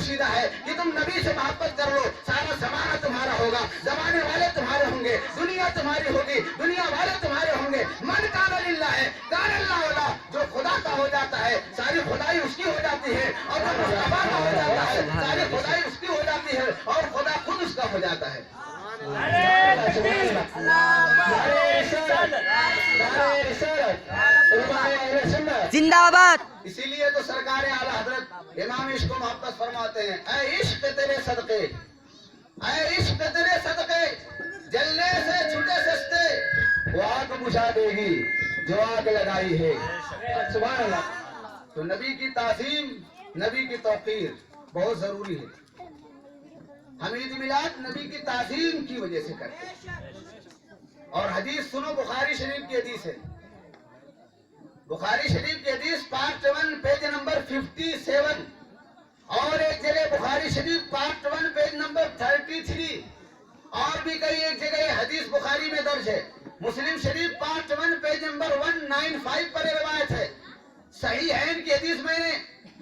پوشیدہ ہے کہ تم نبی سے محبت کر لو، سارا زمانہ تمہارا ہوگا، زمانے والے تمہارے ہوں گے، دنیا تمہاری ہوگی، دنیا والے تمہارے ہوں گے۔ من کان للہ ہے کان اللہ والا، جو خدا کا ہو جاتا ہے ساری خدائی اس کی ہو جاتی ہے، اور جو مصطفیٰ کا ہو جاتا ہے ساری خدائی اس کی ہو جاتی ہے، اور خدا خود اس کا ہو جاتا ہے۔ زندہ آباد۔ اسی لیے تو سرکار اعلیٰ حضرت امام عشق و محبت فرماتے ہیں، اے عشق تیرے صدقے، اے عشق تیرے صدقے، جلنے سے چھوٹے سستے، وہ آگ بجھا دے گی جو آگ لگائی ہے۔ سبحان اللہ۔ تو نبی کی تعظیم، نبی کی توقیر بہت ضروری ہے۔ ہم عید میلاد نبی کی تعظیم کی وجہ سے کرتے ہیں۔ اور حدیث سنو، بخاری شریف کی حدیث ہے، بخاری شریف کی حدیث پارٹ 1 پیج نمبر 57، اور ایک جگہ بخاری شریف پارٹ 1 پیج نمبر 33، اور بھی کئی ایک جگہ یہ حدیث بخاری میں درج ہے۔ مسلم شریف پارٹ 1 پیج نمبر 195 پر یہ روایت ہے۔ صحیح ہے ان کی حدیث میں نے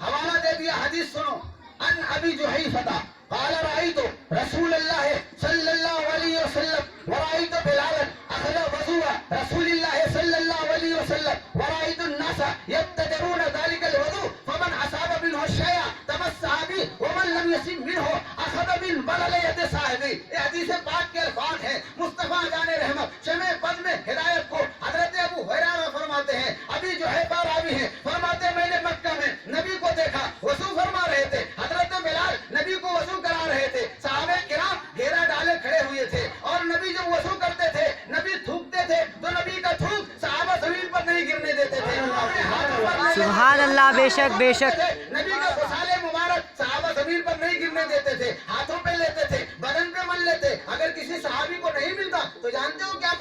حوالہ دے دیا، حدیث سنو۔ ان ابی جحیفہ قال رأيت رسول الله صلى الله عليه وسلم ورأيت بلالا أخذ وضوء رسول الله صلى الله عليه وسلم ورأيت الناس يبتدرون ذلك الوضوء فمن أصاب منه الشيء تمسح به ومن لم يصب منه أخذ من بلل يد صاحبه۔ یہ حدیث پاک کے الفاظ ہیں۔ مصطفیٰ جان رحمت شمع پد میں ہدایت کو حضرت ابو ہریرہ فرماتے ہیں، ابھی جو ہے راوی ہیں، فرماتے ہیں میں نے مکہ میں نبی کو دیکھا، وضو فرما رہے تھے، حضرت بلال نبی کو وضو کرا رہے تھے، صحابہ کرام گھیرا ڈالے کھڑے ہوئے تھے، اور نبی جب وضو کرتے تھے نبی تھوکتے تھے تو نبی کا تھوک صحابہ زمین پر نہیں گرنے دیتے تھے، اپنے ہاتھوں پر سبحان اللہ، بے شک بے شک۔ نبی کا غسال مبارک صحابہ زمین پر نہیں گرنے دیتے تھے، ہاتھوں پہ لیتے تھے، بدن پہ مل لیتے۔ اگر کسی صحابی کو نہیں ملتا تو جانتے ہو کیا